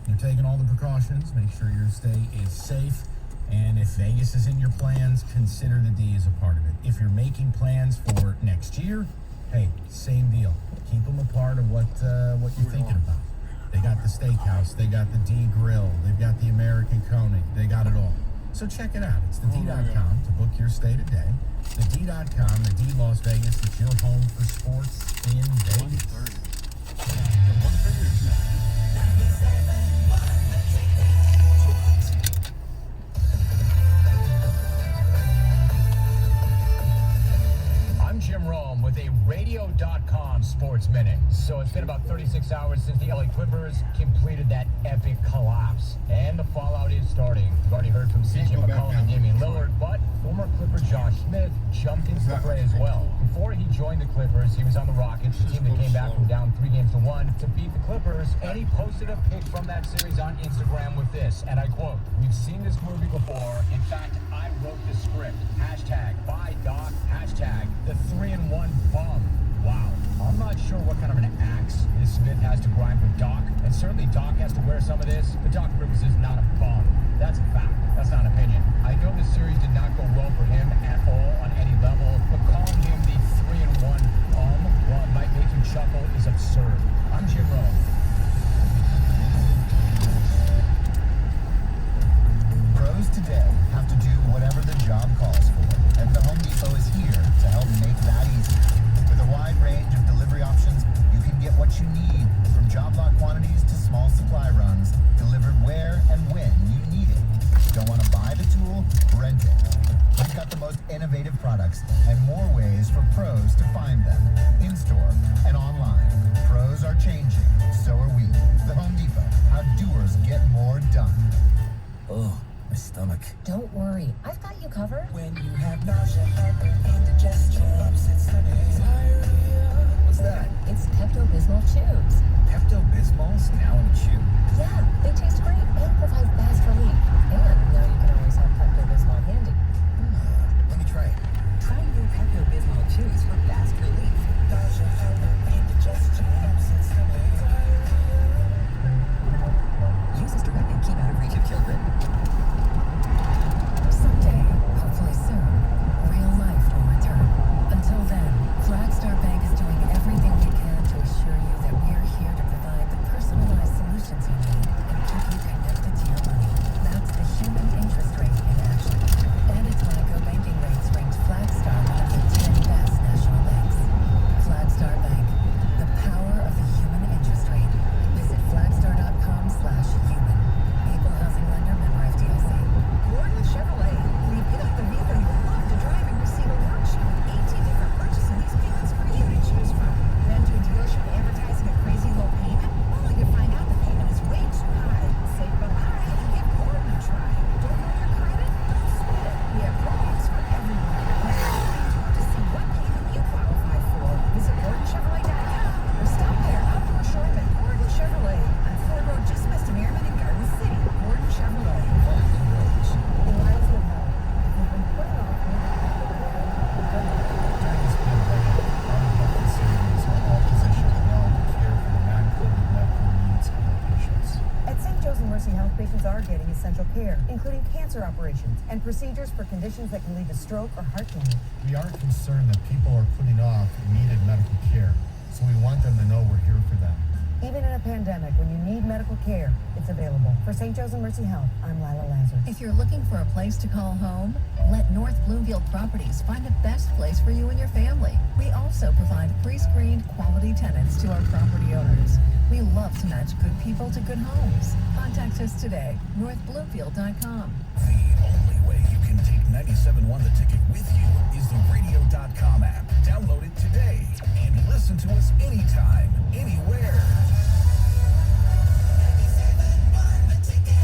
You're taking all the precautions. Make sure your stay is safe. And if Vegas is in your plans, consider the D as a part of it. If you're making plans for next year, hey, same deal. Keep them a part of what you're thinking about. They got the steakhouse, they got the D Grill, they've got the American Koenig, they got it all. So check it out. It's thed.com to book your stay today. TheD.com, the D Las Vegas, it's your home for sports in Vegas. 130. Jim Rome with a radio.com sports minute. So it's been about 36 hours since the LA Clippers completed that epic collapse. And the fallout is starting. We've already heard from CJ McCollum and Damian Lillard, but former Clipper Josh Smith jumped into the fray as well. Before he joined the Clippers, he was on the Rockets, the team that came back from down 3-1 to beat the Clippers. And he posted a pic from that series on Instagram with this, and I quote, "We've seen this movie before. In fact, I wrote the script. Hashtag buy Doc. Hashtag the 3-1 bum." Wow. I'm not sure what kind of an axe this Smith has to grind with Doc, and certainly Doc has to wear some of this, but Doc Rivers is not a bum. That's a fact. That's not an opinion. I know the series did not go well for him at all on any level, but calling him the 3-1 bum, while it might make you chuckle, is absurd. I'm Jim Rome. Pros today have to do whatever the job calls for, and the Home Depot is here to help make that easier. With a wide range of delivery options, you can get what you need, from job lot quantities to small supply runs, delivered where and when you need it. Don't want to buy the tool? Rent it. We've got the most innovative products and more ways for pros to find them, in-store and online. Pros are changing, so are we. The Home Depot, how doers get more done. Oh, my stomach. Don't worry, I've got you covered. When you have nausea, heartburn, indigestion, upset stomach, diarrhea. What's that? It's Pepto-Bismol chews. Pepto-Bismol's now in a chew? Yeah, they taste great and provide fast relief. And now you can always have Pepto-Bismol handy. Let me try it. Try new Pepto-Bismol chews for fast relief. Nausea, heartburn, indigestion, upset stomach, diarrhea. Use as directed. Keep out of reach of children. Someday, hopefully soon, real life will return. Until then, Flagstar Bank is doing everything we can to assure you that we're here to provide the personalized solutions you need and keep you connected to your money. That's the human interest rate in action. And it's why Go Banking Rates ranked Flagstar one of the 10 best national banks. Flagstar Bank, the power of the human interest rate. Visit flagstar.com/human. Equal housing lender, member FDIC. Gordon Chevrolet. We've got the vehicle you love to drive and receive a worksheet with 18 different purchase and lease payments for you to choose from. Then to a dealership advertising a crazy low payment, only to find out the payment is way too high. Save but high and give Gordon a try. Don't know your credit? Don't sweat it. We have programs for everyone. To see what payment you qualify for, visit GordonChevrolet.com or stop by our outdoor showroom at Gordon Chevrolet on Ford Road just west of Merriman in Garden City. Gordon Chevrolet. The lives of health. We've been putting off During this pandemic, our health facilities are all positioned well to care for the non-COVID medical needs of our patients. At St. Joe's and Mercy Health, patients are getting essential care, including cancer operations and procedures for conditions that can lead to stroke or heart failure. We are concerned that people are putting off needed medical care, so we want them to know we're here for them. Even in a pandemic, when you need medical care, it's available. For St. Joe's and Mercy Health, I'm Lila Lazarus. If you're looking for a place to call home, let North Bloomfield Properties find the best place for you and your family. We also provide pre-screened quality tenants to our property owners. We love to match good people to good homes. Contact us today, northbloomfield.com. The only way you can take 97.1 The Ticket with you is the radio.com app. Download it today and listen to us anytime, anywhere. 97.1 The Ticket.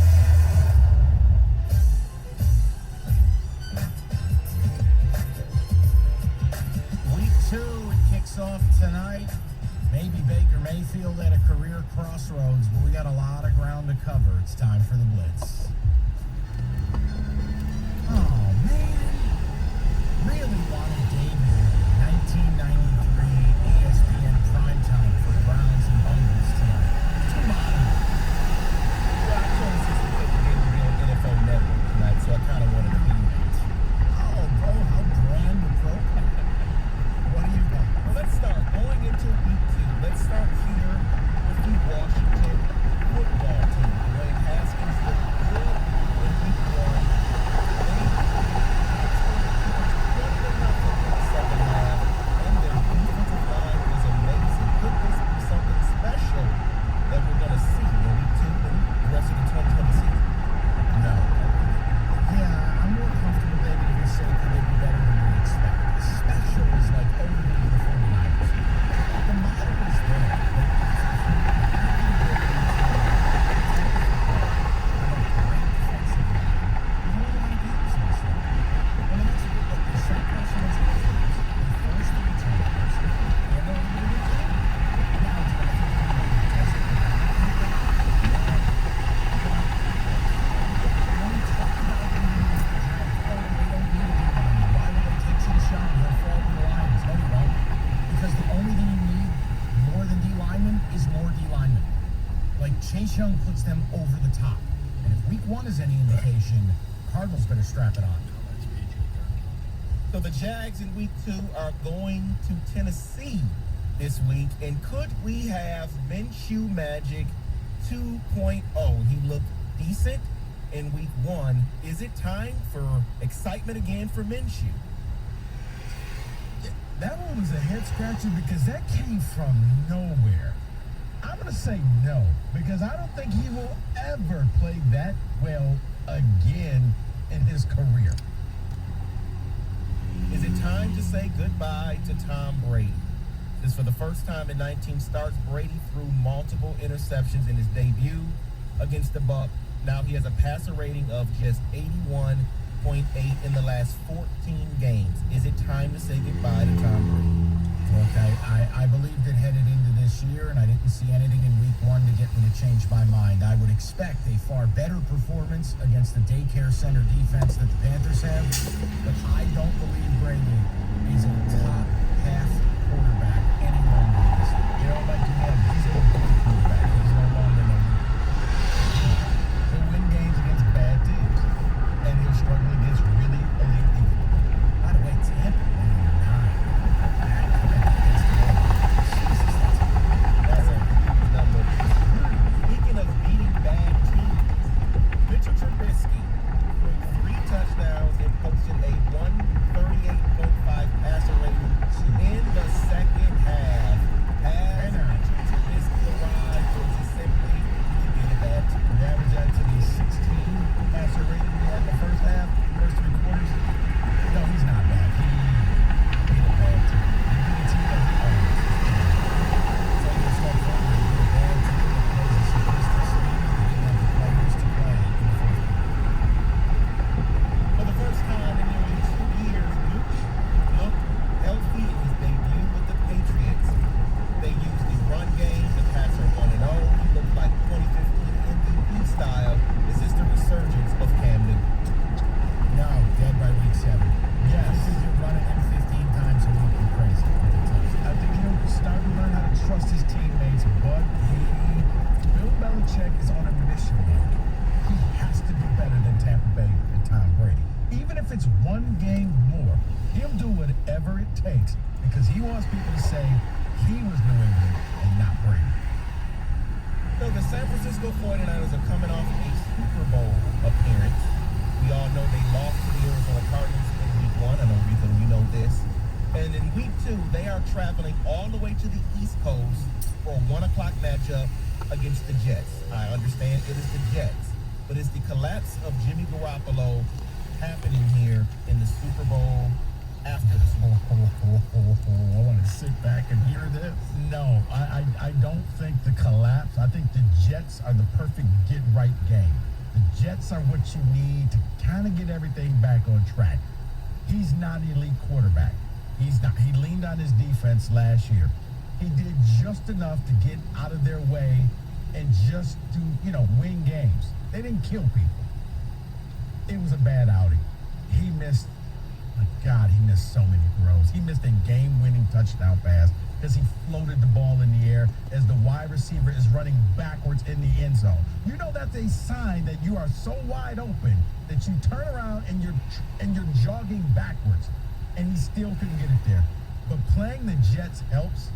Week 2, it kicks off tonight. Maybe Baker Mayfield at a career crossroads, but we got a lot of ground to cover. It's time for the Blitz. Oh, man. Really wanted David 1993 ESPN primetime for Browns and Bengals tonight. Come on. Young puts them over the top. And if week one is any indication, Cardinals better strap it on. So the Jags in week 2 are going to Tennessee this week. And could we have Minshew Magic 2.0? He looked decent in week 1. Is it time for excitement again for Minshew? That one was a head scratcher because that came from nowhere. I'm going to say no, because I don't think he will ever play that well again in his career. Is it time to say goodbye to Tom Brady? Since for the first time in 19 starts, Brady threw multiple interceptions in his debut against the Bucs. Now he has a passer rating of just 81.8 in the last 14 games. Is it time to say goodbye to Tom Brady? Look, I believed it headed into this year, and I didn't see anything in week 1 to get me to change my mind. I would expect a far better performance against the daycare center defense that the Panthers have, but I don't believe Brady is a top half quarterback any longer in this league. You know, like you have, he's a good quarterback. He's no longer no leader. He'll win games against bad teams, and he'll struggle against really elite people. By the way, Tampa won 9. That's a huge number. Speaking of beating bad teams, Mitchell Trubisky threw 3 touchdowns and posted a 138.5 passer rating in the second half. Has Mitchell Trubisky arrived, or is it simply he beat a bad team? The average out to the 16 passer rating he had in the first half, first 3 quarters. No, he's not bad. He beat a bad team. He beat a team that he owns. So it's no fun when you beat a bad team that plays a simplistic scheme and you didn't have the players to play in the first place. For the first time in nearly 2 years, Luke looked healthy in his debut with the Patriots. They used the run game, the passer 1-0. He looked like 2015 MVP style. Is this the resurgence of Cam Newton? No, dead by week 7. Yes, you're running him 15 times a week. You're crazy. I think he'll start to learn how to trust his teammates, but Bill Belichick is on a mission now. He has to do better than Tampa Bay and Tom Brady. Even if it's 1 game more, he'll do whatever it takes because he wants people to say he was New England and not Brady. So the San Francisco 49ers are coming off a Super Bowl appearance. We all know they lost to the Arizona Cardinals in week 1. I know, Rico, you know this. And in week 2, they are traveling all the way to the East Coast for a 1 o'clock matchup against the Jets. I understand it is the Jets, but is the collapse of Jimmy Garoppolo happening here in the Super Bowl after the Super Bowl? I want to sit back and hear this. No, I don't think the collapse. I think the Jets are the perfect get-right game. The Jets are what you need to kind of get everything back on track. He's not an elite quarterback. He's not. He leaned on his defense last year. He did just enough to get out of their way and just to, win games. They didn't kill people. It was a bad outing. He missed, my God, he missed so many throws. He missed a game-winning touchdown pass because he floated the ball in the air as the wide receiver is running backwards in the end zone. You know that's a sign that you are so wide open that you turn around and you're jogging backwards, and he still couldn't get it there. But playing the Jets helps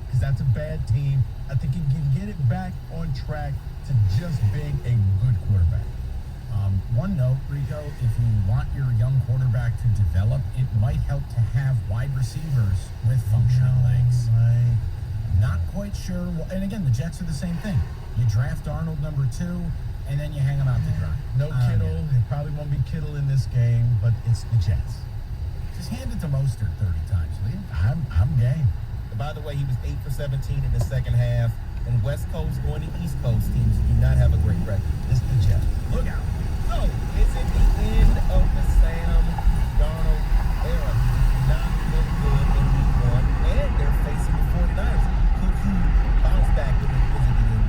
because that's a bad team. I think he can get it back on track to just being a good quarterback. One note, Rico, if you want your young quarterback to develop, it might help to have wide receivers with functional legs. Right. Not quite sure. And again, the Jets are the same thing. You draft Arnold number 2, and then you hang him out to dry. No Kittle. It probably won't be Kittle in this game, but it's the Jets. Just hand it to Mostert 30 times, will you? I'm game. By the way, he was 8 for 17 in the second half, and West Coast going to East Coast teams do not have a great record. It's the Jets. Look out. So, is it the end of the Sam Darnold era? He did not look good in week 1, and they're facing the 49ers. Could he bounce back? Is it the end?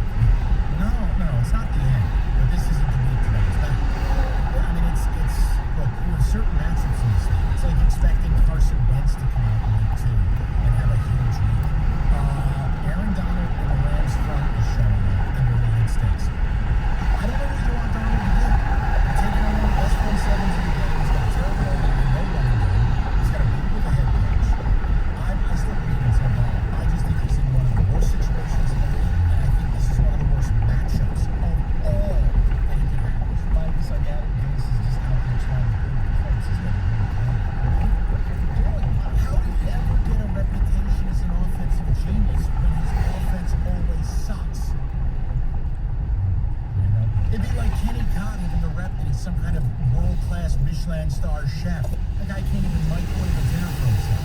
No, it's not the end. But this isn't the week today. It's not. I mean, it's look, there are certain matchups in this league. It's like expecting Carson Wentz to come out in week 2 and have a huge week. Aaron Donald and the Rams front is showing up, and they're laying stakes. It'd be like Kenny Cobb having the rep that he's some kind of world-class Michelin star chef. That guy can't even microwave a dinner for himself.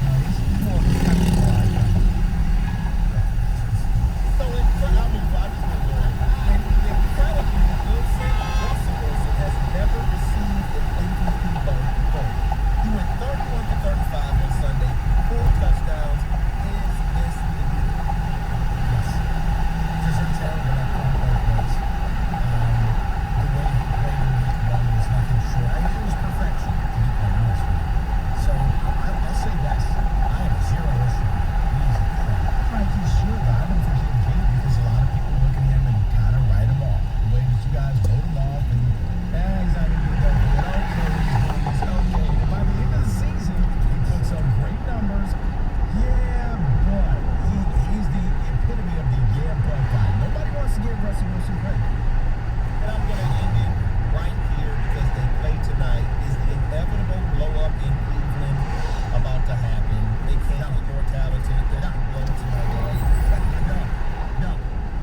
No, he's more of a technical icon. So I mean, I just want to go on. Incredibly, Russell Wilson has never received an MVP vote before. He went 31 to 35 on Sunday, 4 touchdowns. Is this the year? Yes. Just a terrible that front both ways. The way he played in week one was nothing short. I think it was perfection, to be quite honest with you. So I'll say yes. I have zero issue. He's incredible. Right, he should. I don't think he can because a lot of people look at him and kind of write him off. The way that you guys wrote him off and, he's not going to do that good. Okay, he's okay. And by the end of the season, he puts up great numbers. Yeah, but he's the epitome of the yeah, but guy. Nobody wants to give Russell Wilson credit. And I'm going to end it right here because they play tonight. Is the inevitable blow up in Cleveland about to happen? They can't be more talented. They're not blow tonight, right? No.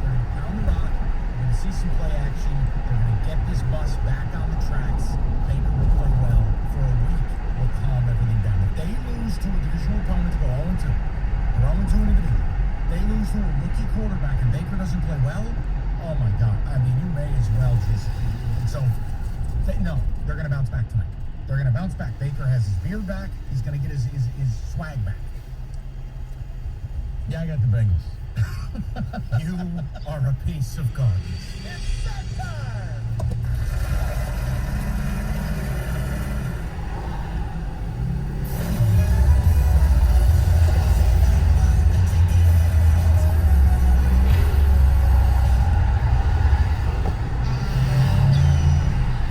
They're going to pound the rock. We're going to see some play action. They're going to get this bus back on the tracks. Baker will play well for a week. Will calm everything down. If they lose to a divisional opponent to go 0-2, they're 0-2 in a division. They lose to a rookie quarterback and Baker doesn't play well. Oh my God! I mean, you may as well just. So, no, they're going to bounce back tonight. They're going to bounce back. Baker has his beard back. He's going to get his swag back. Yeah, I got the Bengals. You are a piece of garbage. It's that time!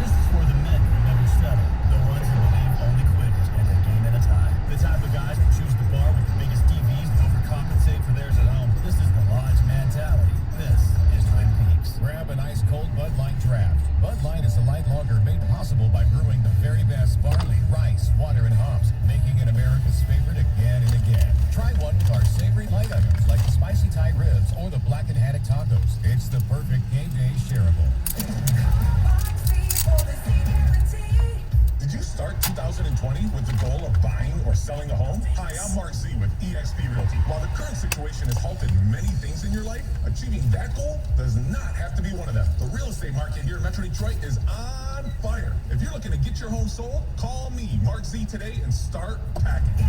This is for the men who never settle, the ones who believe only quitters end a game at a time. The type of guys who choose the bar with the biggest TVs and overcompensate for theirs at home. This is the Lodge mentality. This is Twin Peaks. Grab an ice cold Bud Light draft. Bud Light is a light lager made possible by brewing the very best barley, rice, water, and hops, making it America's favorite again and again. Try one with our savory light items like the spicy Thai ribs or the blackened haddock tacos. It's the perfect game day shareable. Did you start 2020 with the goal of buying or selling a home? Hi, I'm Mark Z with eXp Realty. While the current situation has halted many things in your life, achieving that goal does not have to be one of them. The real estate market here in Metro Detroit is on fire. If you're looking to get your home sold, call me, Mark Z, today and start packing.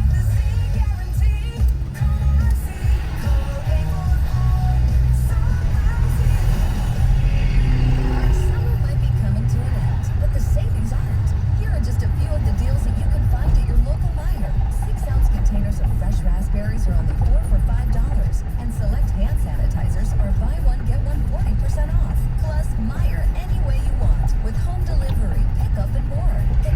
Summer might be coming to an end, but the savings aren't. Here are just a few of the deals that you can find at your local Meijer. 6-ounce containers of fresh raspberries are only 4 for $5, and select hand sanitizers are buy one, get one 40% off. Plus, Meijer any way you want, with home delivery, pickup, and more. Get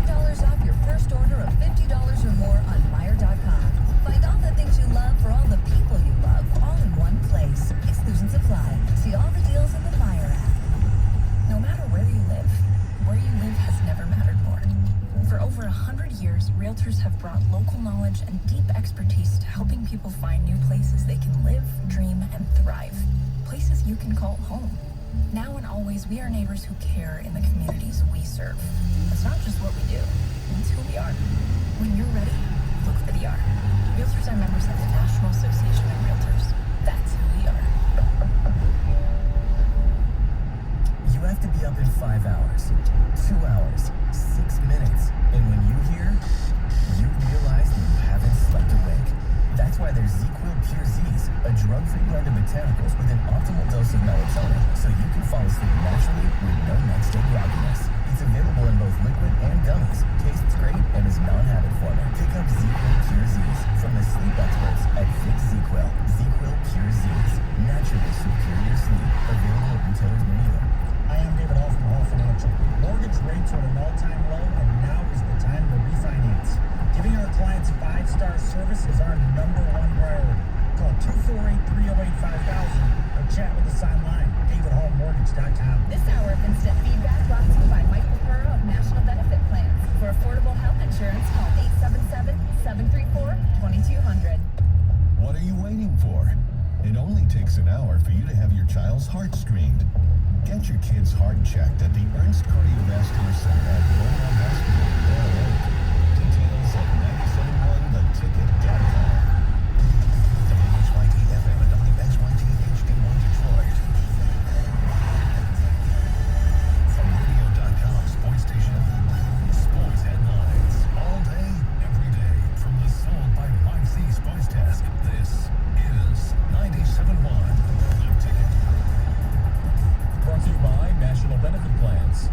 $15 off your first order of $50 or more on Meijer.com. Find all the things you love for all the people you love, all in one place. Exclusions apply. See all the deals in the Meijer app. No matter where you live has never mattered more. For over 100 years, realtors have brought local knowledge and deep expertise to helping people find new places they can live, dream, and thrive. Places you can call home. Now and always, we are neighbors who care in the communities we serve. It's not just what we do, it's who we are. When you're ready, look for the R. Realtors are members of the National Association of Realtors. That's who we are. You have to be up in 5 hours, 2 hours, 6 minutes. And when you hear, you realize that you haven't slept a wink. That's why there's ZQuil Pure Z's, a drug-free blend of botanicals with an optimal dose of melatonin, so you can fall asleep naturally with no next-day grogginess. It's available in both liquid and gummies, tastes great, and is non-habit forming. Pick up ZQuil Pure Z's from the sleep experts at Fix ZQuil. ZQuil Pure Z's, naturally superior sleep. Available at retailers near you. I am David Hall from Hall Financial. Mortgage rates are at an all-time low, and now is the time to refinance. Giving our clients 5-star service is our #1 priority. Call 248-308-5000 or chat with us online, davidhallmortgage.com. This hour of instant feedback brought to you by Mike Pepero of National Benefit Plans. For affordable health insurance, call 877-734-2200. What are you waiting for? It only takes an hour for you to have your child's heart screened. Want your kids heart checked at the Ernst Cardiovascular Center at Beaumont Hospital, Bel Air. Details at 971theticket.com. WXYT FM and WXYT HD1 Detroit. From radio.com sports station. Sports headlines all day, every day. From the Sold by Mike C Sports Desk. This is 97.1 The Ticket. Brought to you by National Benefit Plans.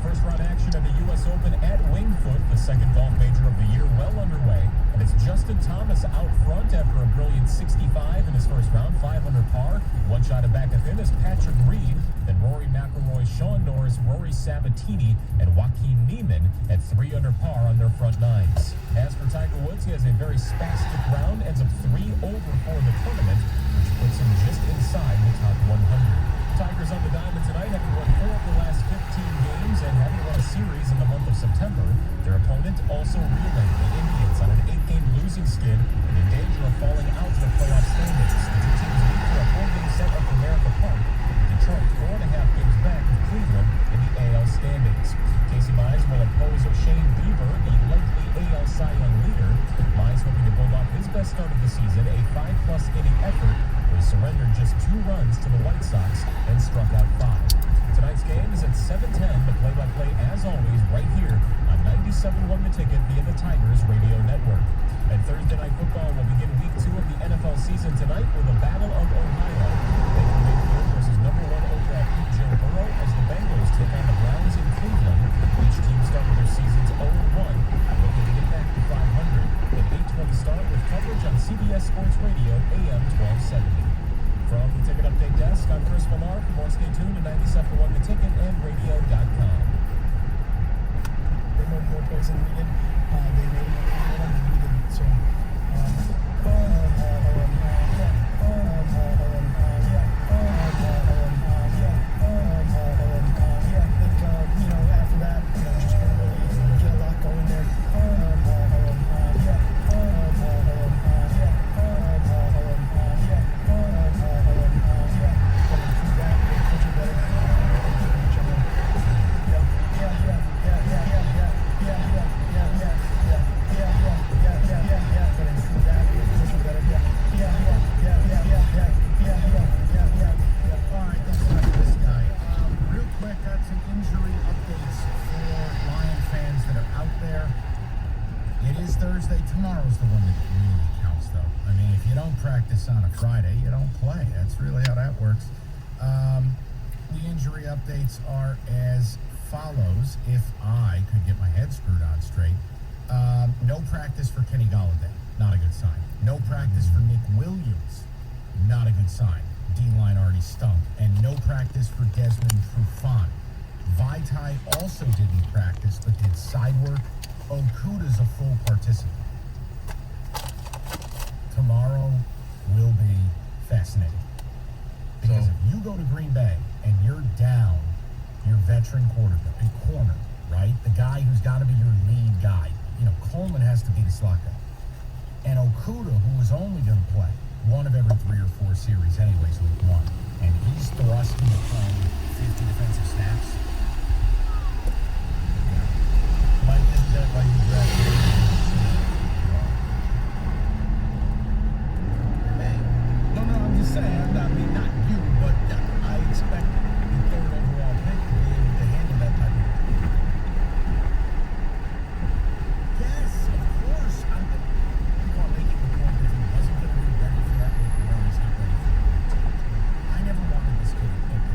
First round action at the U.S. Open at Wingfoot, the second golf major of the year, well underway. And it's Justin Thomas out front after a brilliant 65 in his first round, 5 under par. One shot of back at him is Patrick Reed, then Rory McIlroy, Sean Norris, Rory Sabatini, and Joaquin Niemann at 3 under par on their front nines. As for Tiger Woods, he has a very spastic round, ends up 3 over for the tournament, which puts him just inside the top 100. Tigers on the diamond tonight, having won 4 of the last 15 games and having won a series in the month of September. Their opponent also reeling, the Indians, on an 8-game losing skid and in danger of falling out of the playoff standings. The two teams meet for a 4-game set at Comerica Park. Detroit 4.5 games back of Cleveland in the AL standings. Casey Mize will oppose Shane Bieber, the likely AL Cy Young leader. Mize hoping to build off his best start of the season, a 5+ inning effort. He surrendered just 2 runs to the White Sox and struck out 5. Tonight's game is at 7:10. The play-by-play, as always, right here on 97.1 The Ticket via the Tigers Radio Network. And Thursday Night Football will begin Week 2 of the NFL season tonight with a Battle of Ohio. Baker Mayfield versus #1 overall pick Joe Burrow as the Bengals take on the Browns in Cleveland. Each team started their seasons 0-1, looking to get back to 500. An 8:20 start with coverage on CBS Sports Radio AM 1270. From the Ticket Update Desk, I'm Chris Lamar. For more, stay tuned to 97.1 The Ticket and radio.com. They made more plays than we did. They made more plays than we didn't. So, after that, just gonna really get a lot going there. Thursday, tomorrow's the one that really counts, though. I mean, if you don't practice on a Friday, you don't play. That's really how that works. The injury updates are as follows, if I could get my head screwed on straight. No practice for Kenny Golladay, not a good sign. No practice for Nick Williams, not a good sign. D-line already stunk. And no practice for Desmond Trufant. Vitae also didn't practice, but did side work. Okuda's a full participant. Tomorrow will be fascinating. Because if you go to Green Bay and you're down your veteran quarterback, corner, right? The guy who's got to be your lead guy. Coleman has to be the slot guy. And Okuda, who is only going to play one of every 3 or 4 series anyways, week 1. And he's thrust into playing 50 defensive snaps. Mike, isn't that why you drafted him? No, I'm just saying. I mean, not you, but I expect the 3rd overall pick to be able to handle that type of thing. Yes, of course. People are making the point that he wasn't going to be ready for that week 1. He's not ready for it. I never wanted this kid to pick.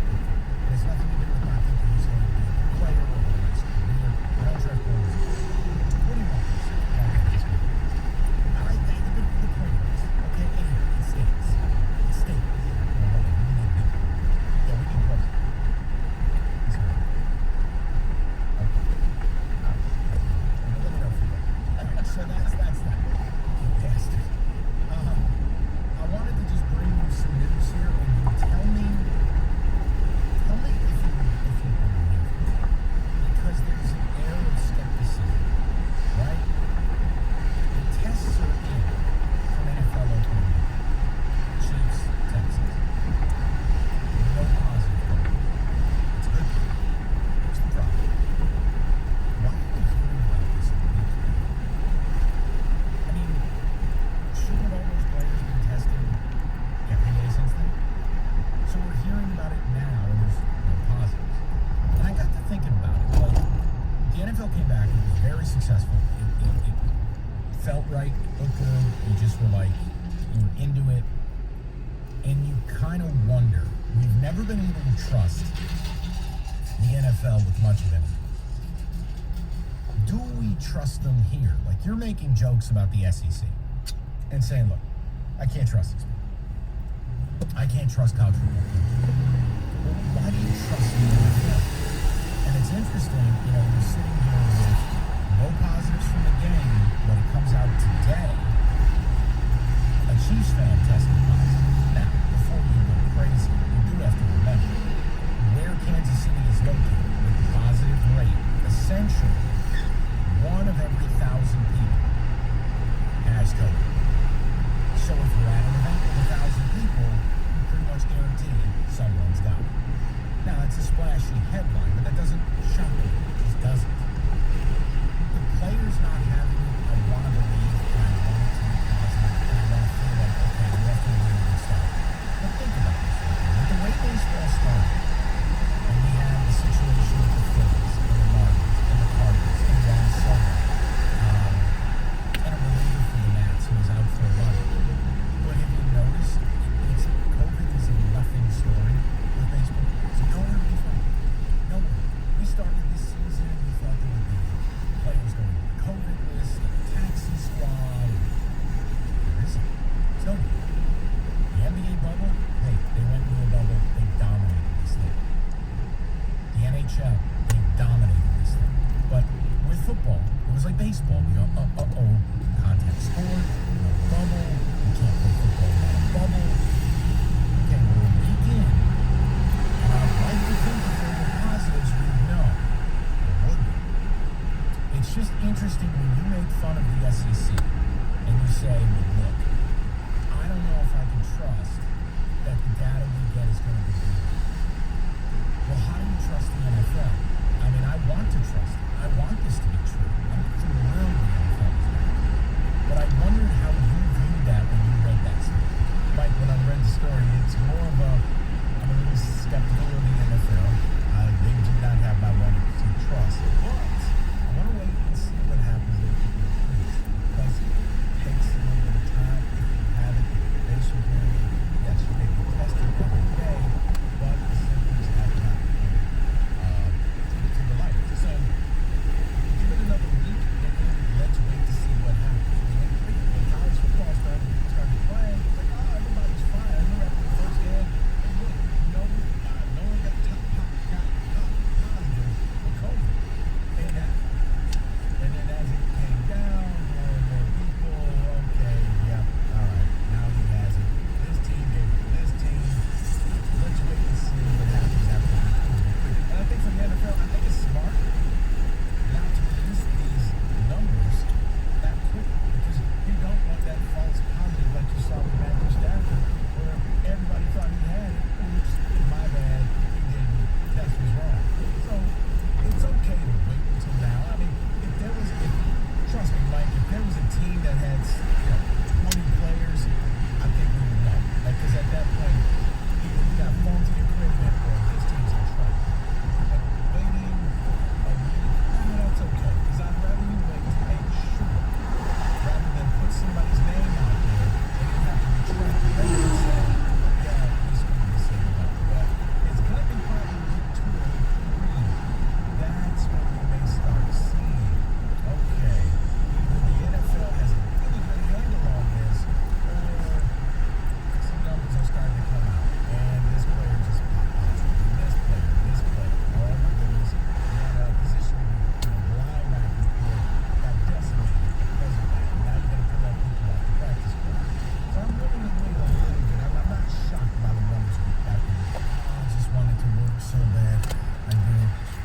successful. It felt right, looked good. You just were like, you were into it. And you kind of wonder, we've never been able to trust the NFL with much of anything. Do we trust them here? Like, you're making jokes about the SEC and saying, look, I can't trust these people. I can't trust college football. Well, why do you trust the NFL? And it's interesting, you're sitting here with no positives from the game, but it comes out today, a Chiefs fan tested positive. Now, before you go crazy, you do have to remember where Kansas City is located with the positive rate. Essentially, 1 of every 1,000 people has COVID. So if you're at an event with 1,000 people, you pretty much guarantee someone's got it. Now, it's a splashy headline, but that doesn't shock me. It just doesn't. The players not having it, I want to believe, and I want it to be positive, and I want to feel like, okay, we have to really good start. But think about this. With the way baseball started, and we had the situation with the Phillies, and the Marlins, and the Cardinals, and Juan Soto, and a reliever for the Nats who was out for a month. But have you noticed, COVID is a nothing story with baseball? It's nowhere to be found. Nowhere. We started this season, we thought there would be players going to the COVID list, the taxi squad. There isn't. It's nowhere. The NBA bubble, hey, they went into a bubble, they dominated this thing. The NHL, they dominated this thing. But with football, it was like baseball. We go, contact sport, no bubble, we can't play football without a bubble. Okay, we're a week in, and I'd like to think if there were positives, we'd know. Or would we? It's just interesting when you make fun of the SEC, and you say, well, look, I don't know if I can trust that the data we get is going to be real. Well, how do you trust the NFL? I mean, I want to trust it. I want this to be true. I'm thrilled the NFL is back. But I wondered how you viewed that when you read that story. Mike, when I read the story, it's more of I'm a little skeptical of the NFL. They do not have my 100% trust. But I want to wait and see what happens if it improves. Because it takes a little bit of time. If you have it, incubation period, yes, you may be tested every day, but the symptoms have not come to the light. So give it another week, and then let's wait to see what happens. When college football started playing, it's like, everybody's fine. I remember after the first game, hey, look, no one got positive for COVID. And then as it came down, more and more people, okay, yeah, all right, now he has it. This team gave it to this team. Let's wait and see what happens after we prove it. And I think from the NFL, I think it's smart not to release these numbers that quick, because you don't want that false positive like you saw with Matthew Stafford, where everybody thought he had it. Oops, my bad, he didn't. Test was wrong. So it's okay to wait until now. I mean, trust me, Mike, if there was a team that had 20 players, I think we would know. Because at that point, either we got faulty equipment or this team's in trouble. But waiting a week, that's okay. Because I'd rather you wait to make sure, rather than put somebody's name out there and you have to retract it later and say, yeah, we screwed this thing up. But it's going to be probably week 2 or week 3. That's when we may start seeing, okay, either the NFL has a really good handle on this, or some numbers are starting to come out, and this player just popped positive, and this player, oh my goodness, we had a position linebacker who got decimated because of that, and now you're going to pull out people off the practice squad. So I'm willing to wait a little bit. I'm not shocked by the numbers we got. I just want it to work so bad. I do.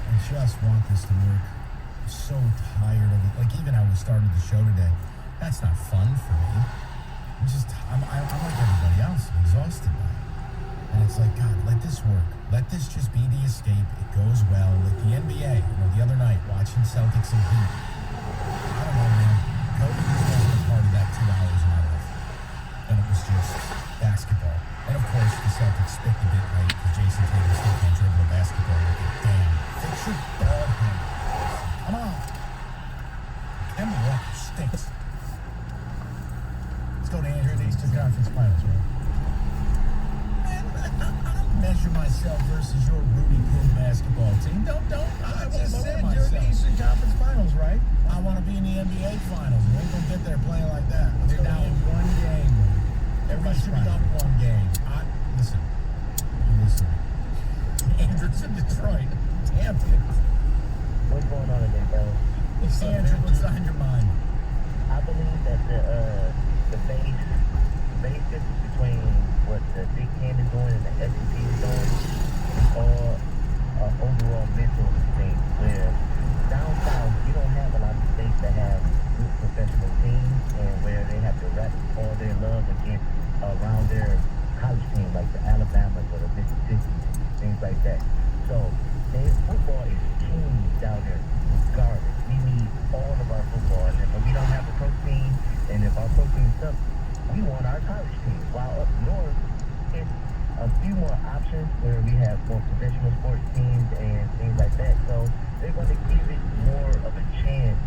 I just want this to work. I'm so tired of it. Like, even how we started the show today, that's not fun for me. I'm like everybody else. I'm exhausted by it. And it's like, God, let this work. Let this just be the escape. It goes well. Like the NBA, the other night, watching Celtics and Heat. I don't know, man. COVID just wasn't a part of that 2 hours of my life. And it was just basketball. And of course, the Celtics spicked a bit late because Jason Tatum still can't dribble a basketball with it. Damn. Fix your ball handle. Come on. myself versus your Rudy Poo basketball team. Don't. I just won't said lower you're in the myself. Eastern Conference Finals, right? I want to be in the NBA Finals. We ain't gonna get there playing like that. They're down one game. We Everybody's should be trying. up one game. Listen. You listen. Andrew's in Detroit. Damn it. What's going on today, fellas? What's up, Andrew? What's on your mind? I believe that the base difference between what the Big Ten is doing and the SEC is doing is all overall mental thing. Where down south, you don't have a lot of states that have good professional teams and where they have to wrap all their love against around their college team, like the Alabamas or the Mississippi, things like that. So their football is king down there. Regardless, we need all of our football, and if we don't have a pro team, and if our pro team sucks, we want our college team. While up north, it's a few more options where we have more professional sports teams and things like that. So they're going to give it more of a chance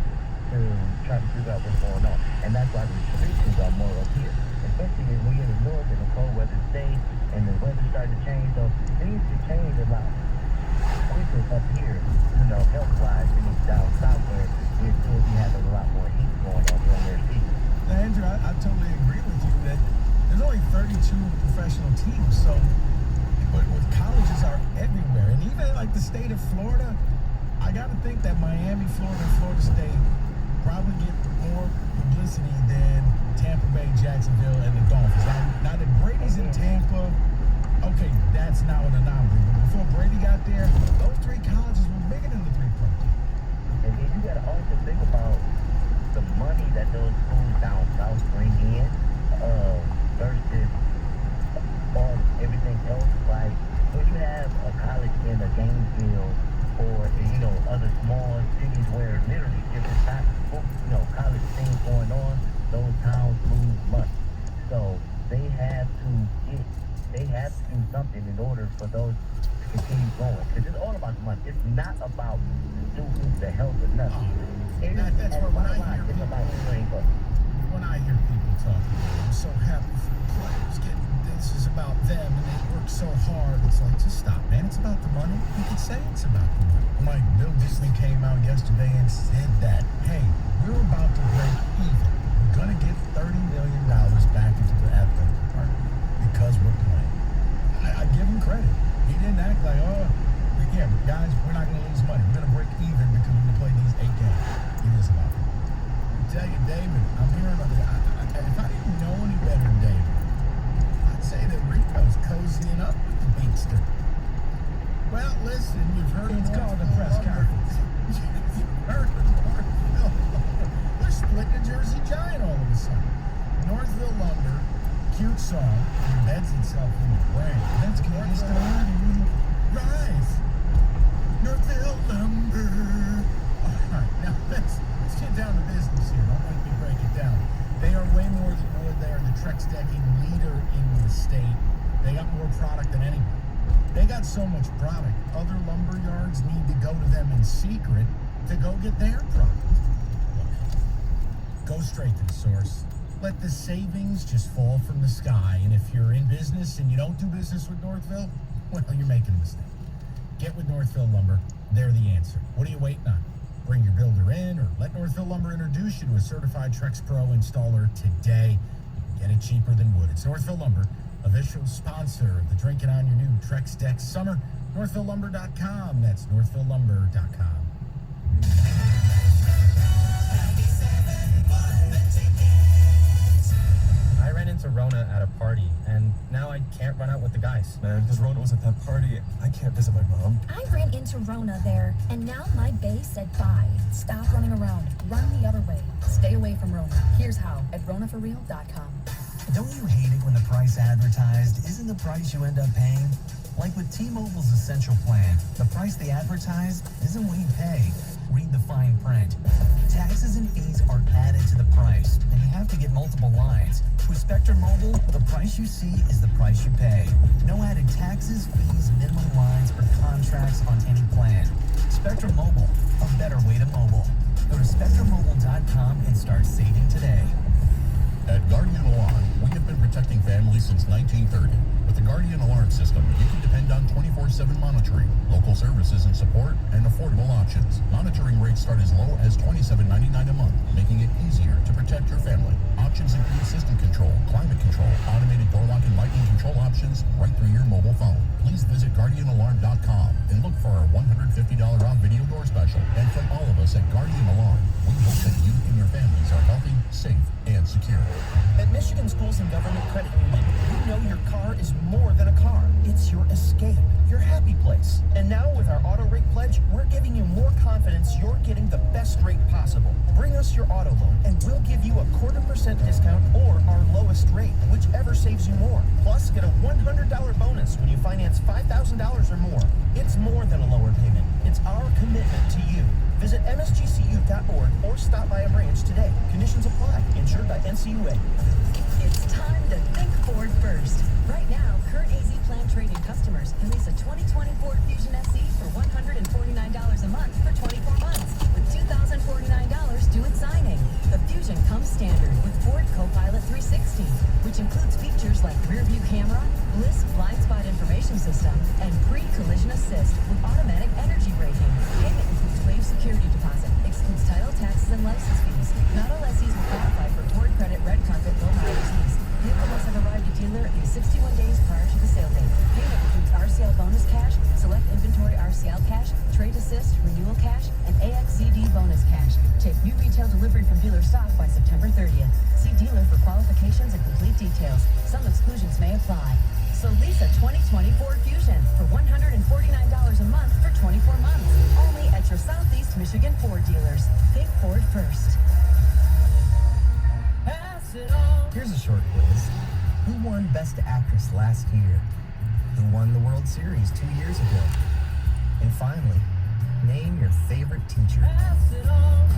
to try to figure out what's going on, and that's why the restrictions are more up here. Especially when we're in the north and the cold weather stays, and the weather starting to change. So things can change a lot quicker up here, health-wise, than it's down south where we're still having a lot more heat going on during their season. Now, Andrew, I totally agree with you that there's only 32 professional teams, so but colleges are everywhere. And even like the state of Florida, I got to think that Miami, Florida, and Florida State probably get more publicity than Tampa Bay, Jacksonville, and the Dolphins. Now that Brady's in Tampa, okay, that's now an anomaly. But before Brady got there, those three colleges were bigger than the three pro teams. And then you got to also think about the money that those schools down south bring in versus everything else. Like, when you have a college in a Gainesville or, other small cities where literally different types of, college things going on, those towns lose money. So they have to do something in order for those to continue going. Because it's all about the money. It's not about the students, the health, or nothing. That's where when I hear it's people, about playing ball. when I hear people talking, I'm so happy for the players getting this is about them and they work so hard. It's like, just stop, man. It's about the money. You can say it's about the money. Like Bill Disney came out yesterday and said that, hey, we're about to break even. We're going to get $30 million back into the athletic department because we're playing. I give him credit. He didn't act like, guys, we're not going to lose money. We're going to break even because we're going to play these 8 games. It is about it. I tell you, David, I'm hearing if I didn't know any better than David, I'd say that Rico's cozying up with the Beatster. Well, listen, you've heard It's of called a Northville press Lumber. conference. You've heard of Northville Lumber. They're splitting a Jersey Giant all of a sudden. Northville Lumber, cute song, embeds itself in the brain. Let's get it started. Rise, Northville Lumber. All right, now let's get down to business here. Don't make me break it down. They are way more than wood. They are the Trex decking leader in the state. They got more product than anyone. They got so much product, other lumber yards need to go to them in secret to go get their product. Look, go straight to the source. Let the savings just fall from the sky. And if you're in business and you don't do business with Northville, well, you're making a mistake. Get with Northville Lumber. They're the answer. What are you waiting on? Bring your builder in or let Northville Lumber introduce you to a certified Trex Pro installer today. Get it cheaper than wood. It's Northville Lumber, official sponsor of the Drinking on Your New Trex Deck Summer. NorthvilleLumber.com. That's NorthvilleLumber.com. I ran into Rona at a party, and now I can't run out with the guys. Man, because Rona was at that party, I can't visit my mom. I ran into Rona there, and now my bae said bye. Stop running around. Run the other way. Stay away from Rona. Here's how at RonaForReal.com. Don't you hate it when the price advertised isn't the price you end up paying? Like with T-Mobile's Essential Plan, the price they advertise isn't what you pay. Read the fine print. Taxes and fees are added to the price, and you have to get multiple lines. With Spectrum Mobile, the price you see is the price you pay. No added taxes, fees, minimum lines, or contracts on any plan. Spectrum Mobile, a better way to mobile. Go to SpectrumMobile.com and start saving today. At Guardian Lawn, we have been protecting families since 1930. With the Guardian Alarm System, you can depend on 24/7 monitoring, local services and support, and affordable options. Monitoring rates start as low as $27.99 a month, making it easier to protect your family. Options include system control, climate control, automated door lock and lighting control options right through your mobile phone. Please visit GuardianAlarm.com and look for our $150 off video door special. And from all of us at Guardian Alarm, we hope that you and your families are healthy, safe, and secure. At Michigan Schools and Government Credit Union, we know your car is more than a car. It's your escape, your happy place. And now with our auto rate pledge, we're giving you more confidence you're getting the best rate possible. Bring us your auto loan and we'll give you a 0.25% discount or our lowest rate, whichever saves you more. Plus, get a $100 bonus when you finance $5,000 or more. It's more than a lower payment. It's our commitment to you. Visit msgcu.org or stop by a branch today. Conditions apply. Insured by NCUA. It's time to think Ford first. Right now, current AZ plan trade-in customers can lease a 2020 Ford Fusion SE for $149 a month for 24 months, with $2,049 due at signing. The Fusion comes standard with Ford Copilot 360, which includes features like rear-view camera, Bliss blind spot information system, and pre-collision assist with automatic energy braking. Payment includes waive security deposit, excludes title, taxes, and license fees. Not all SEs will qualify for Ford Credit Red Carpet Low Mileage Lease. Vehicle must have arrived at dealer at least 61 days prior to the sale date. Payment includes RCL bonus cash, select inventory RCL cash, trade assist, renewal cash, and AXCD bonus cash. Take new retail delivery from dealer stock by September 30th. See dealer for qualifications and complete details. Some exclusions may apply. So lease a 2020 Ford Fusion for $149 a month for 24 months. Only at your Southeast Michigan Ford dealers. Think Ford first. Pass it on. Here's a short quiz. Who won Best Actress last year? Who won the World Series 2 years ago? And finally, name your favorite teacher. Pass it on.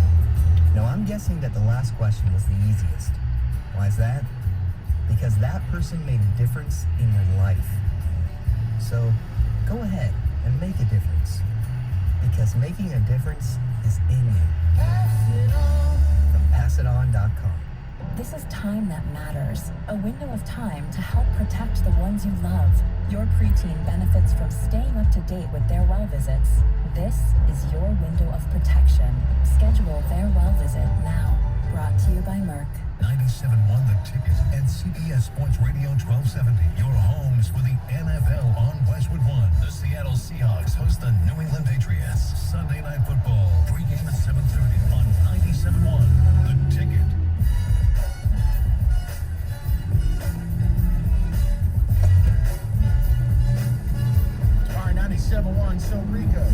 Now, I'm guessing that the last question was the easiest. Why is that? Because that person made a difference in your life. So, go ahead and make a difference. Because making a difference is in you. Pass it on. From PassItOn.com. This is time that matters. A window of time to help protect the ones you love. Your preteen benefits from staying up to date with their well visits. This is your window of protection. Schedule their well visit now. Brought to you by Merck. 97.1 The Ticket and CBS Sports Radio 1270. Your homes for the NFL on Westwood One. The Seattle Seahawks host the New England Patriots. Sunday Night Football. Pregame at 7:30 on 97.1 The Ticket. All right, 97.1. So, Rico,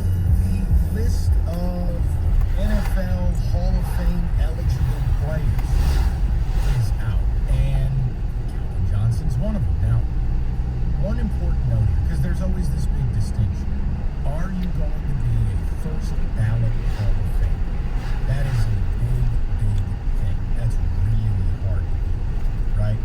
the list of NFL Hall of Fame eligible players is out, and Calvin Johnson's one of them. Now, one important note here, because there's always this big distinction. Are you going to be a first ballot Hall of Fame? That is a big, big thing. That's really hard to do, right?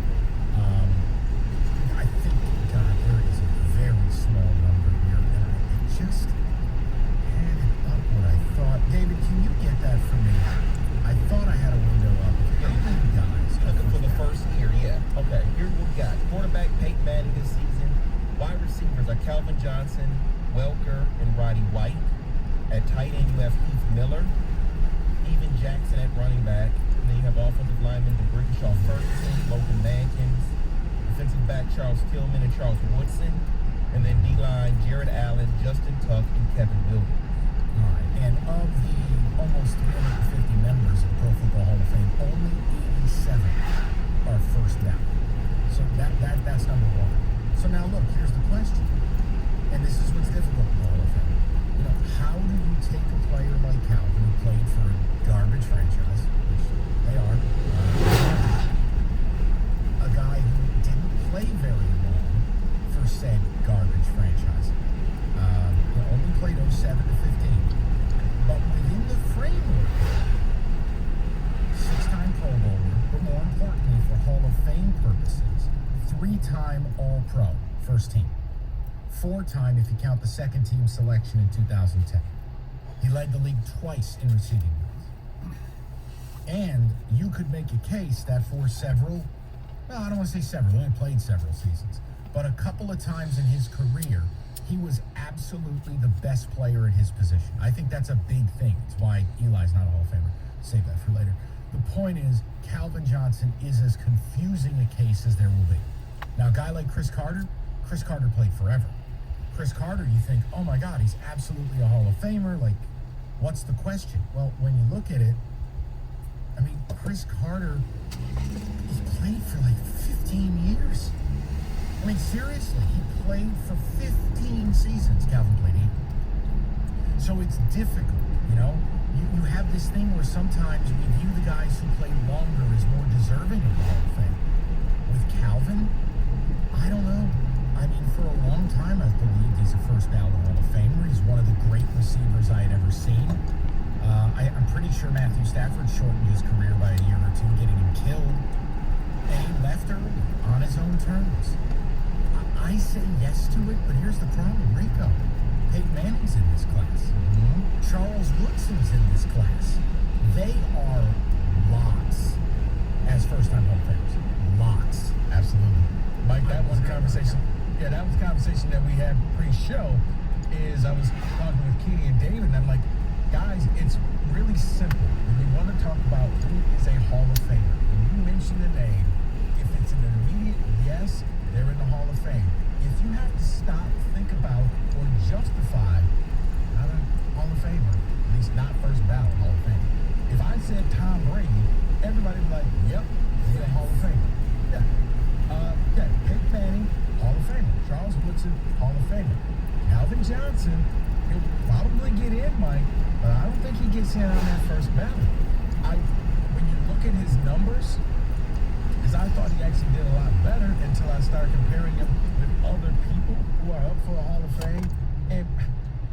I think, God, there is a very small number here, and I just had it up what I thought. David, can you get that for me? I thought I had a window up. Guys, looking for the first year, yeah. Okay, here's what we got. Quarterback Peyton Manning this season. Wide receivers are Calvin Johnson, Welker, and Roddy White. At tight end, you have Heath Miller, Steven Jackson at running back. And then you have offensive linemen DeBrickashaw Ferguson, Logan Mankins, defensive back Charles Tillman and Charles Woodson, and then D-line Jared Allen, Justin Tuck, and Kevin Williams. All right, and of the almost 350 members of Pro Football Hall of Fame, only 87 are first ballot. So that's number one. So now look, here's the question, and this is what's difficult with the Hall of Fame. You know, how do you take a player like Calvin, who played for a garbage franchise, which they are, a guy who didn't play very long for said garbage franchise, only played 07 to 15, but within the framework, 6-time Pro Bowler, but more importantly for Hall of Fame purposes, 3-time All-Pro, first team. 4-time if you count the second team selection in 2010. He led the league twice in receiving yards. And you could make a case that for several, well, I don't want to say several, he only played several seasons, but a couple of times in his career, he was absolutely the best player in his position. I think that's a big thing. It's why Eli's not a Hall of Famer. Save that for later. The point is, Calvin Johnson is as confusing a case as there will be. Now, a guy like Chris Carter played forever. Chris Carter, you think, oh my God, he's absolutely a Hall of Famer. Like, what's the question? Well, when you look at it, I mean, Chris Carter, he played for like 15 years. I mean, seriously, he played for 15 seasons. Calvin played 8. So it's difficult, you know? You have this thing where sometimes we view the guys who play longer as more deserving of the Hall of Fame. With Calvin, I don't know. I mean, for a long time, I've believed he's a first ballot Hall of Famer. He's one of the great receivers I had ever seen. I'm pretty sure Matthew Stafford shortened his career by a year or two, getting him killed. And he left early on his own terms. I say yes to it, but here's the problem, Rico. Peyton Manning's in this class. Charles Woodson's in this class. They are locks as first-time Hall of Famers. Locks. Absolutely. Mike, that was a conversation. Yeah, that was a conversation that we had pre-show. Is I was talking with Kenny and David, and I'm like, guys, it's really simple. When you want to talk about who is a Hall of Famer, when you mention the name, if it's an immediate yes, they're in the Hall of Fame. If you have to stop, think about, or justify, not a Hall of Famer, at least not first ballot Hall of Famer. If I said Tom Brady, everybody would be like, yep, he's a Hall of Famer. Yeah, Peyton Manning, Hall of Famer. Charles Woodson, Hall of Famer. Calvin Johnson, he'll probably get in, Mike, but I don't think he gets in on that first ballot. When you look at his numbers, is I thought he actually did a lot better until I started comparing him with other people who are up for a Hall of Fame. And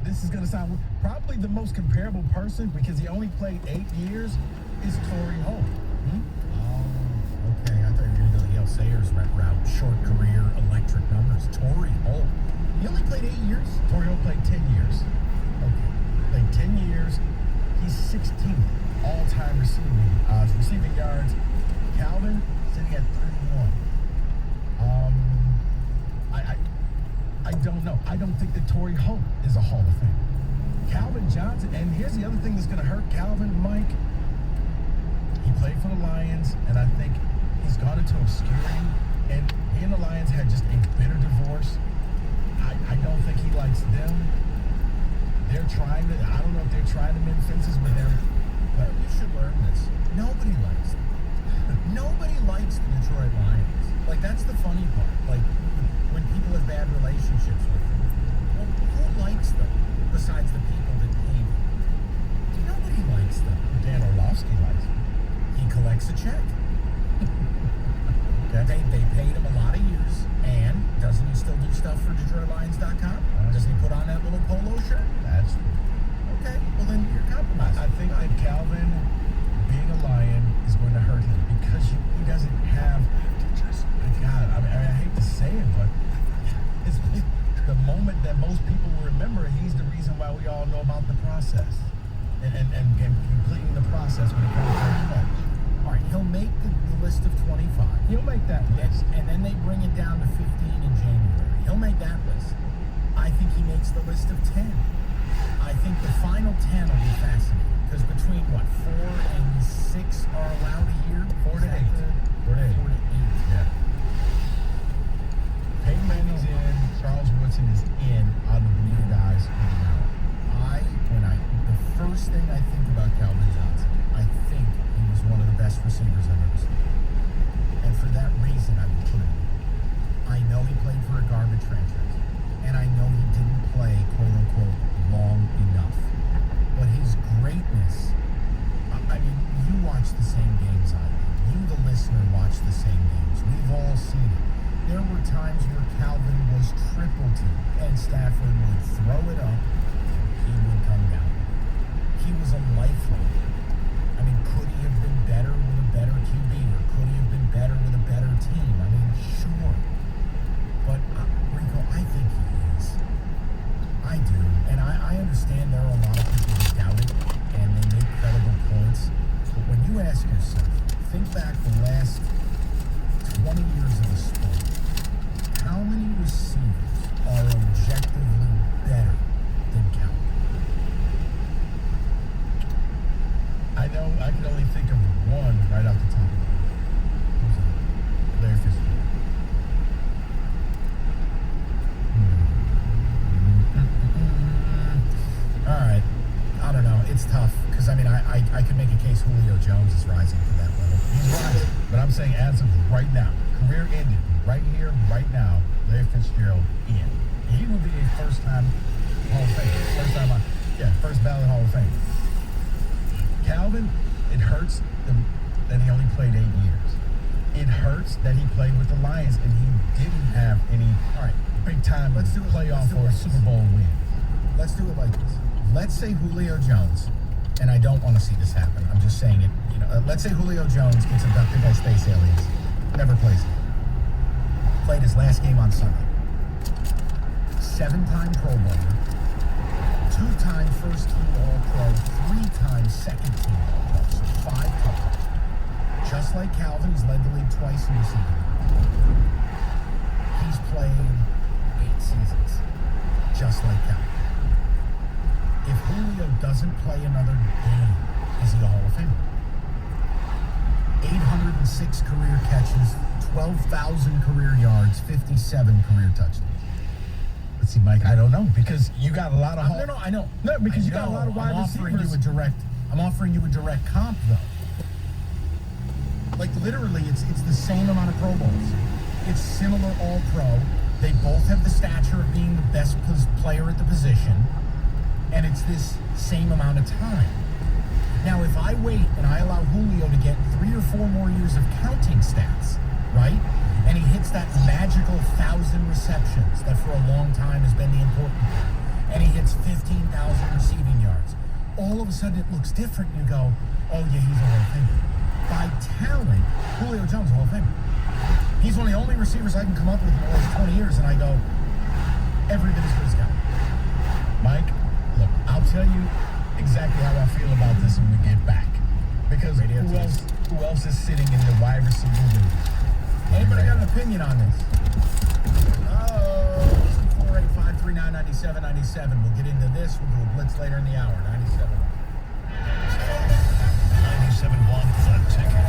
this is going to sound probably the most comparable person because he only played 8 years is Torrey Holt. Okay, I thought you were going to go the Yale Sayers route. Short career, electric numbers. Torrey Holt. He only played 8 years? Torrey Holt played 10 years. Okay. Played 10 years. He's 16th all-time receiving yards. Calvin sitting at 31. I don't know. I don't think that Torrey Holt is a Hall of Famer. Calvin Johnson, and here's the other thing that's going to hurt Calvin, Mike. He played for the Lions, and I think he's gone into obscurity. And he and the Lions had just a bitter divorce. I don't think he likes them. They're trying to, I don't know if they're trying to mend fences with him, but You should learn this. Nobody likes them. Nobody likes the Detroit Lions. Like, that's the funny part. Like, when people have bad relationships with them. Well, who likes them besides the people that pay them? Nobody likes them. Dan Orlovsky likes them. He collects a check. Okay. They paid him a lot of years, and doesn't he still do stuff for DetroitLions.com? Doesn't he put on that little polo shirt? That's Okay, well then you're compromised. I think that Calvin, being a Lion, is going to hurt him because he doesn't have. God, I mean, I hate to say it, but it's the moment that most people will remember. He's the reason why we all know about the process and completing the process when it comes to pledge. All right, he'll make the list of 25. He'll make that list. And then they bring it down to 15 in January. He'll make that list. I think he makes the list of 10. I think the final 10 will be fascinating. Because between, 4 and 6 are allowed a year? 4 to 8. 4 to 8. 4 to 8. Yeah. Peyton Manning's in. Charles Woodson is in out of the new guys. The first thing I think about Calvin Johnson, I think he was one of the best receivers I've ever seen. And for that reason, I would put him in. I know he played for a garbage franchise. And I know he didn't play, quote unquote, long enough. But his greatness, I mean, you watch the same games I do. You, the listener, watch the same games. We've all seen it. There were times where Calvin was triple teamed, and Stafford would throw it up, he would come down. He was a lifeline. I mean, could he have been better with a better QB, or could he have been better with a better team? I mean, sure. But, Rico, I think he is. I do. And I understand there are a lot of people that doubt it, and they make credible points. But when you ask yourself, think back the last 20 years of the sport, how many receivers are objectively better than Calvin? I know I can only think of one right off the top of my head. Who's that? Larry Fitzgerald. All right. I don't know. It's tough because, I mean, I could make a case Julio Jones is rising to that level. He's rising. But I'm saying as of right now, career ended, right here, right now, Larry Fitzgerald in. He will be a first-time Hall of Fame. First ballot Hall of Fame. Calvin, it hurts that he only played 8 years. It hurts that he played with the Lions and he didn't have any big-time playoff or Super Bowl win. Let's do it like this. Let's say Julio Jones, and I don't want to see this happen. I'm just saying it. Let's say Julio Jones gets abducted by space aliens, never plays it. Played his last game on Sunday. 7-time Pro Bowler, 2-time first-team All-Pro, 3-time second-team All-Pro, so 5 coverage. Just like Calvin, he's led the league twice in receiving. He's played 8 seasons, just like Calvin. If Julio doesn't play another game, is he a Hall of Famer? 806 career catches, 12,000 career yards, 57 career touchdowns. Let's see, Mike, I don't know, because you got a lot of No, I know. No, because you got a lot of wide receivers. I'm offering you a direct comp, though. Like, literally, it's the same amount of Pro Bowls. It's similar All-Pro. They both have the stature of being the best player at the position. And it's this same amount of time. Now, if I wait and I allow Julio to get 3 or 4 more years of counting stats, right? And he hits that magical 1,000 receptions that for a long time has been the important one. And he hits 15,000 receiving yards. All of a sudden, it looks different. You go, oh, yeah, he's a Hall of Famer. By talent, Julio Jones is a Hall of Famer. He's one of the only receivers I can come up with in the last 20 years, and I go, every bit as good as Calvin. Mike? Look, I'll tell you exactly how I feel about this when we get back. Because who else is sitting in the wide receiver room? Anybody got an opinion on this? 485-3997-97. We'll get into this. We'll do a blitz later in the hour. 97. 97.1 The Ticket.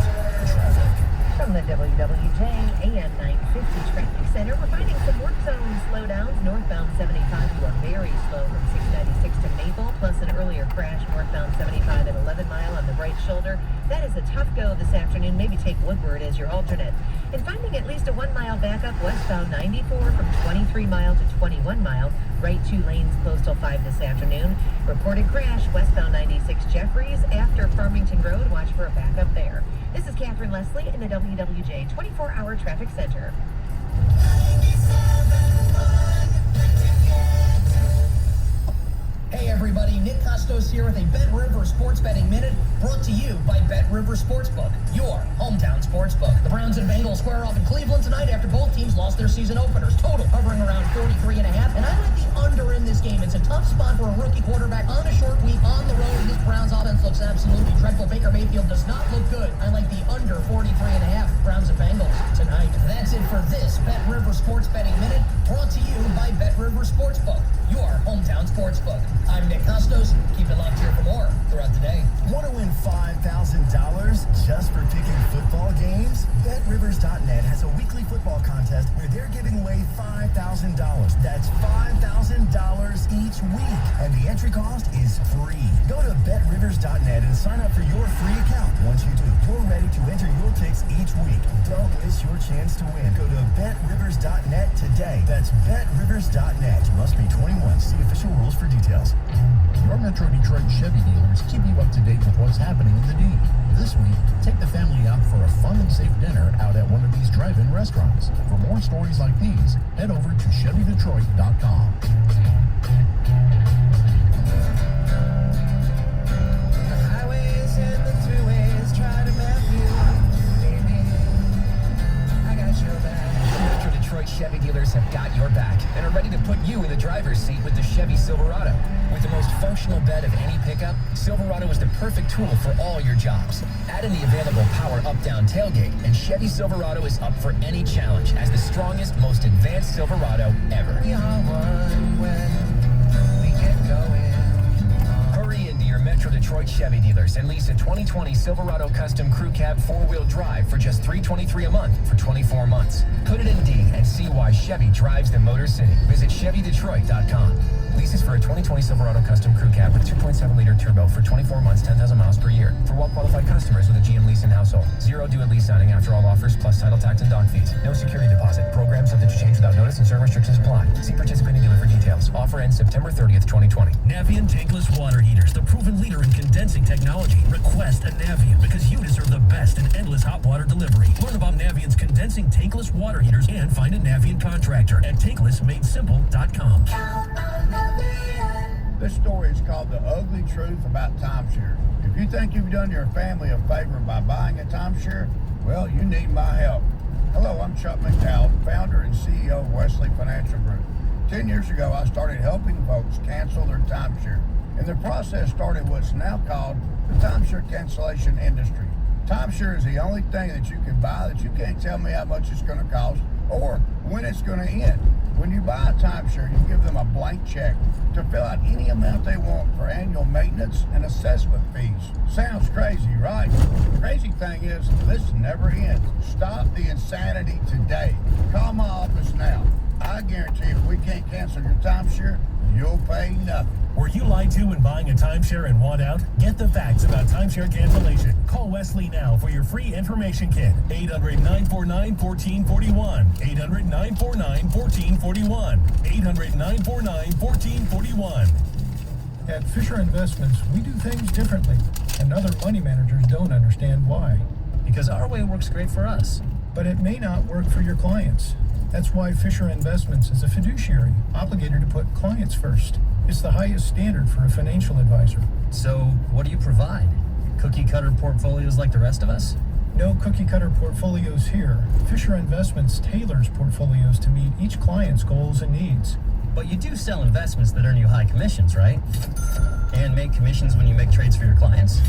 Traffic. From the WWJ AM 950 Traffic Center, we're finding some work zone slowdowns. Northbound 75, you are very slow from 696 to Maple, plus an earlier crash northbound 75 at 11 Mile on the right shoulder. That is a tough go this afternoon. Maybe take Woodward as your alternate. And finding at least a 1 mile backup westbound 94 from 23 Mile to 21 Mile. Right 2 lanes closed till 5 this afternoon. Reported crash westbound 96 Jeffries after Farmington Road. Watch for a backup there. This is Catherine Leslie in the WWJ 24-hour traffic center. Hey everybody, Nick Costos here with a Bet River Sports Betting Minute brought to you by Bet River Sportsbook, your hometown sportsbook. The Browns and Bengals square off in Cleveland tonight after both teams lost their season openers. Total hovering around 43.5, and I like the under in this game. It's a tough spot for a rookie quarterback on a short week on the road. This Browns offense looks absolutely dreadful. Baker Mayfield does not look good. I like the under 43.5, Browns and Bengals tonight. That's it for this Bet River Sports Betting Minute brought to you by Bet River Sportsbook, your hometown sportsbook. I'm Nick Costos. Keep it locked here for more throughout the day. Want to win $5,000 just for picking football games? BetRivers.net has a weekly football contest where they're giving away $5,000. That's $5,000 each week. And the entry cost is free. Go to BetRivers.net and sign up for your free account. Once you do, you're ready to enter your picks each week. Don't miss your chance to win. Go to BetRivers.net today. That's BetRivers.net. Must be 21. See official rules for details. Your Metro Detroit Chevy dealers keep you up to date with what's happening in the D. This week, take the family out for a fun and safe dinner out at one of these drive-in restaurants. For more stories like these, head over to ChevyDetroit.com. The highways and the throughways try to map you, baby. I got your back. Metro Detroit Chevy dealers have got your back and are ready to put you in the driver's seat with the Chevy Silverado. With the most functional bed of with any pickup, Silverado is the perfect tool for all your jobs. Add in the available power up-down tailgate, and Chevy Silverado is up for any challenge as the strongest, most advanced Silverado ever. We are one when we get going. Hurry into your Metro Detroit Chevy dealers and lease a 2020 Silverado Custom Crew Cab 4-wheel drive for just $323 a month for 24 months. Put it in D and see why Chevy drives the Motor City. Visit ChevyDetroit.com. Leases for a 2020 Silverado Custom Crew Cab with 2.7-liter turbo for 24 months, 10,000 miles per year. For well-qualified customers with a GM lease in household. 0 due at lease signing after all offers, plus title tax and dock fees. No security deposit. Program subject to change without notice and certain restrictions apply. See participating dealer for details. Offer ends September 30th, 2020. Navien tankless water heaters, the proven leader in condensing technology. Request a Navien because you deserve the best in endless hot water delivery. Learn about Navien's condensing tankless water heaters and find a Navien contractor at tanklessmadesimple.com. This story is called The Ugly Truth About Timeshare. If you think you've done your family a favor by buying a timeshare, well, you need my help. Hello, I'm Chuck McDowell, founder and CEO of Wesley Financial Group. 10 years ago, I started helping folks cancel their timeshare. And the process started what's now called the timeshare cancellation industry. Timeshare is the only thing that you can buy that you can't tell me how much it's going to cost or when it's going to end. When you buy a timeshare, you give them a blank check to fill out any amount they want for annual maintenance and assessment fees. Sounds crazy, right? The crazy thing is, this never ends. Stop the insanity today. Call my office now. I guarantee if we can't cancel your timeshare, you'll pay nothing. Were you lied to when buying a timeshare and want out? Get the facts about timeshare cancellation. Call Wesley now for your free information kit. 800-949-1441. 800-949-1441. 800-949-1441. At Fisher Investments, we do things differently, and other money managers don't understand why. Because our way works great for us. But it may not work for your clients. That's why Fisher Investments is a fiduciary, obligated to put clients first. It's the highest standard for a financial advisor. So, what do you provide? Cookie-cutter portfolios like the rest of us? No cookie-cutter portfolios here. Fisher Investments tailors portfolios to meet each client's goals and needs. But you do sell investments that earn you high commissions, right? And make commissions when you make trades for your clients?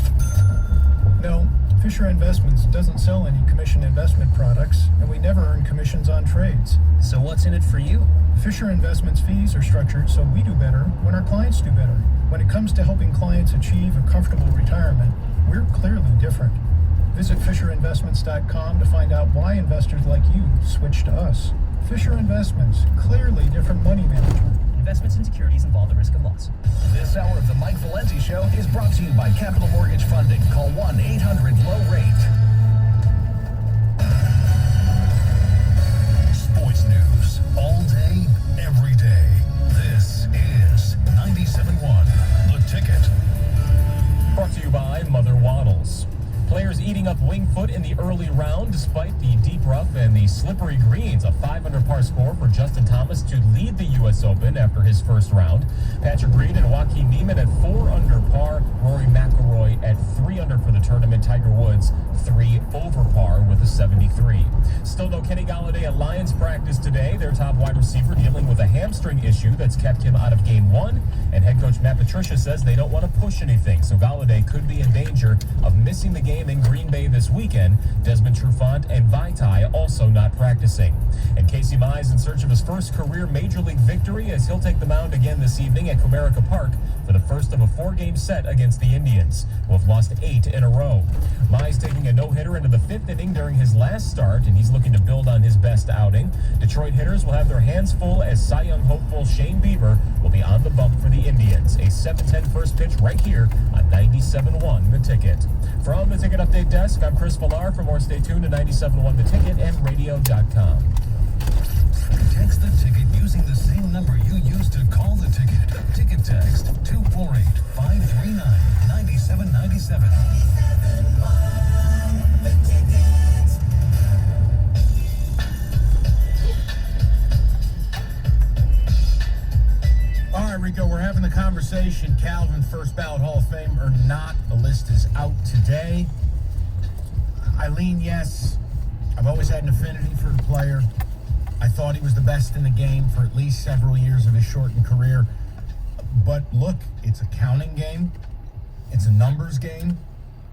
No, Fisher Investments doesn't sell any commission investment products, and we never earn commissions on trades. So what's in it for you? Fisher Investments fees are structured so we do better when our clients do better. When it comes to helping clients achieve a comfortable retirement, we're clearly different. Visit FisherInvestments.com to find out why investors like you switch to us. Fisher Investments, clearly different money management. Investments in securities involve the risk of loss. This hour of the Mike Valenti Show is brought to you by Capital Mortgage Funding. Call 1-800-LOW-RATE. Sports news all day, every day. This is 97.1 The Ticket. Brought to you by Mother Waddles. Players eating up Winged Foot in the early round despite the deep rough and the slippery greens. A 5-under par score for Justin Thomas to lead the U.S. Open after his first round. Patrick Reed and Joaquin Niemann at 4-under par. Rory McIlroy at 3-under for the tournament. Tiger Woods 3 over par with a 73. Still no Kenny Golladay at Lions practice today. Their top wide receiver dealing with a hamstring issue that's kept him out of game 1. And head coach Matt Patricia says they don't want to push anything, so Golladay could be in danger of missing the game in Green Bay this weekend. Desmond Trufant and Vaitai also not practicing. And Casey Mize in search of his first career Major League victory as he'll take the mound again this evening at Comerica Park for the first of a 4-game set against the Indians, who have lost 8 in a row. Mize taking a no-hitter into the 5th inning during his last start, and he's looking to build on his best outing. Detroit hitters will have their hands full as Cy Young hopeful Shane Bieber will be on the bump for the Indians. A 7:10 first pitch right here on 97.1 The Ticket. From the Ticket Update Desk, I'm Chris Villar. For more, stay tuned to 97.1 The Ticket and radio.com. Text the ticket using the same number you used to call the ticket. Ticket text 248-539-9797. All right, Rico, we're having the conversation. Calvin, first ballot Hall of Fame or not, the list is out today. I lean yes. I've always had an affinity for the player. I thought he was the best in the game for at least several years of his shortened career. But look, it's a counting game. It's a numbers game.